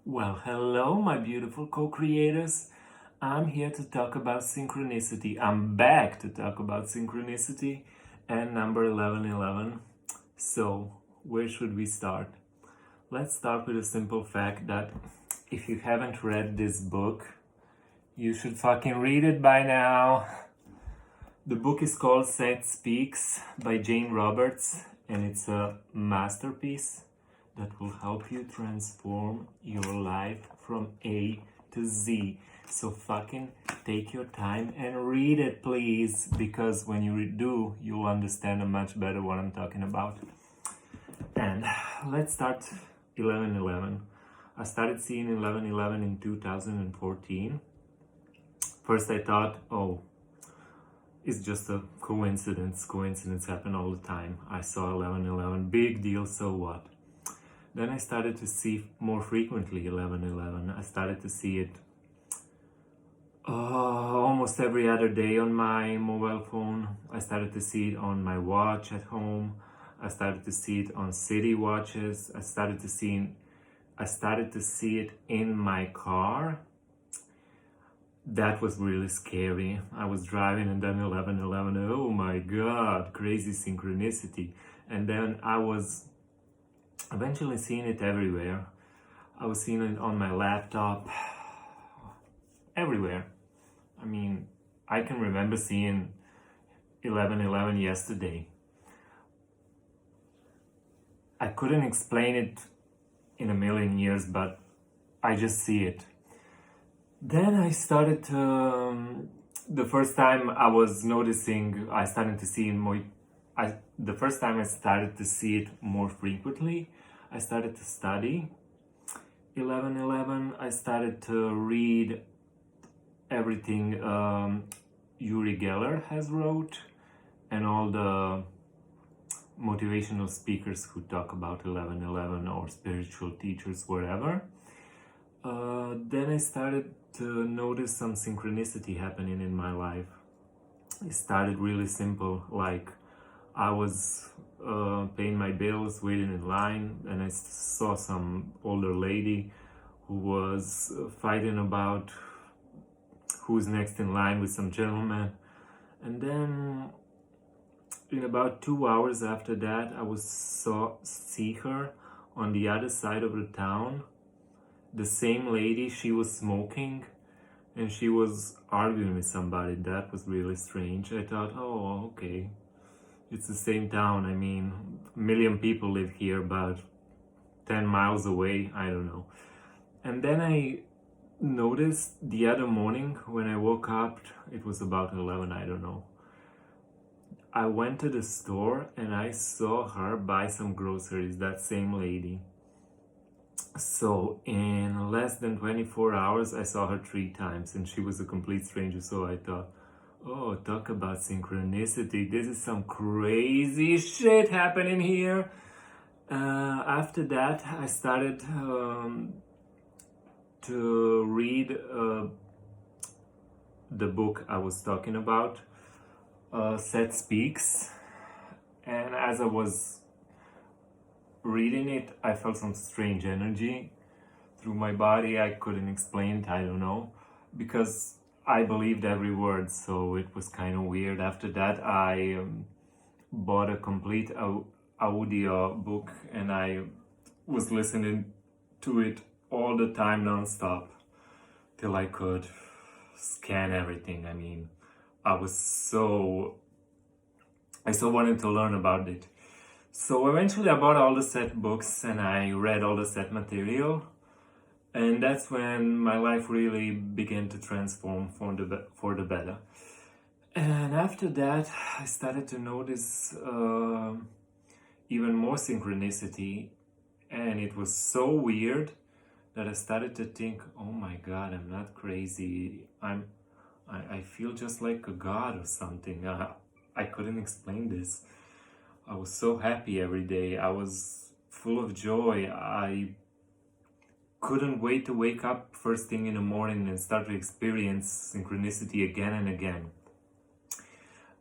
Well, hello, my beautiful co-creators. I'm here to talk about synchronicity. I'm back to talk about synchronicity and number 1111. So, where should we start? Let's start with a simple fact that if you haven't read this book, you should fucking read it by now. The book is called Set Speaks by Jane Roberts, and it's a masterpiece that will help you transform your life from A to Z. So fucking take your time and read it, please, because when you do, you'll understand much better what I'm talking about. And let's start 1111. I started seeing 1111 in 2014. First I thought, oh, it's just a coincidence. Coincidence happen all the time. I saw 1111, big deal, so what? Then I started to see more frequently 1111. I started to see it almost every other day on my mobile phone. I started to see it on my watch at home. I started to see it on city watches. I started to see it in my car. That was really scary. I was driving and then 1111, oh my god, crazy synchronicity. And then I was eventually seeing it everywhere. I was seeing it on my laptop, everywhere. I mean, I can remember seeing 1111 yesterday. I couldn't explain it in a million years, but I just see it. Then I started to, the first time I was noticing, I started to see it more, the first time I started to see it more frequently, I started to study 1111. I started to read everything Uri Geller has wrote and all the motivational speakers who talk about 1111 or spiritual teachers, wherever. Then I started to notice some synchronicity happening in my life. It started really simple, like I was paying my bills, waiting in line, and I saw some older lady who was fighting about who's next in line with some gentleman. And then in about 2 hours after that, I see her on the other side of the town. The same lady, she was smoking and she was arguing with somebody. That was really strange. I thought, oh, okay. It's the same town. I mean, a million people live here, but 10 miles away, I don't know. And then I noticed the other morning when I woke up, it was about 11, I don't know. I went to the store and I saw her buy some groceries, that same lady. So in less than 24 hours, I saw her 3 times and she was a complete stranger. So I thought, oh, talk about synchronicity. This is some crazy shit happening here. After that, I started to read the book I was talking about, Set Speaks. And as I was reading it, I felt some strange energy through my body. I couldn't explain it, I don't know, because I believed every word, so it was kind of weird. After that, I bought a complete audio book and I was listening to it all the time, non-stop, till I could scan everything. I mean, I so wanted to learn about it. So eventually I bought all the set books and I read all the set material. And that's when my life really began to transform for the better. And after that, I started to notice even more synchronicity. And it was so weird that I started to think, oh my God, I'm not crazy. I feel just like a god or something. I couldn't explain this. I was so happy every day. I was full of joy. I couldn't wait to wake up first thing in the morning and start to experience synchronicity again and again.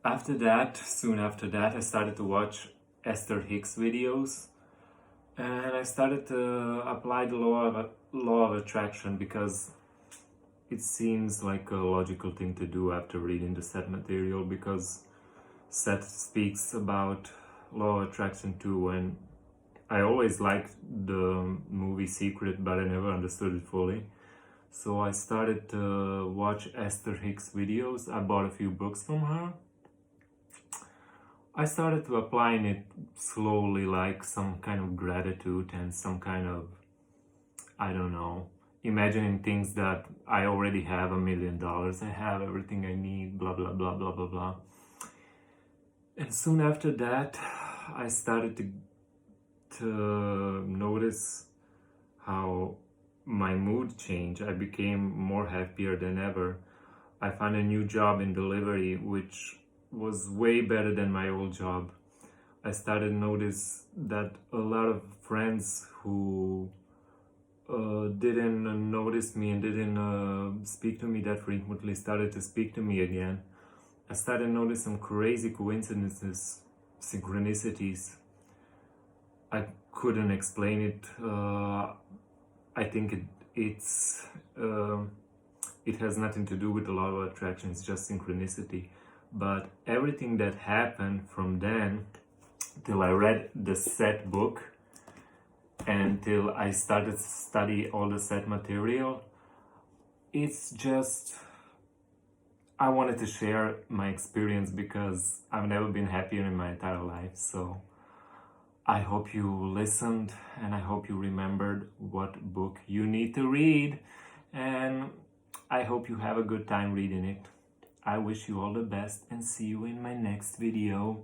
After that, soon after that, I started to watch Esther Hicks videos. And I started to apply the law of attraction because it seems like a logical thing to do after reading the set material, because Seth speaks about law of attraction too, and I always liked the movie Secret, but I never understood it fully. So I started to watch Esther Hicks videos. I bought a few books from her. I started to applying it slowly, like some kind of gratitude and some kind of, I don't know, imagining things that I already have $1 million. I have everything I need, blah, blah, blah, blah, blah, blah. And soon after that, I started to notice how my mood changed. I became more happier than ever. I found a new job in delivery, which was way better than my old job. I started to notice that a lot of friends who didn't notice me and didn't speak to me that frequently started to speak to me again. I started to notice some crazy coincidences, synchronicities. I couldn't explain it. I think it has nothing to do with the law of attraction. It's just synchronicity. But everything that happened from then till I read the set book and till I started to study all the set material, it's just, I wanted to share my experience because I've never been happier in my entire life. So I hope you listened and I hope you remembered what book you need to read, and I hope you have a good time reading it. I wish you all the best and see you in my next video.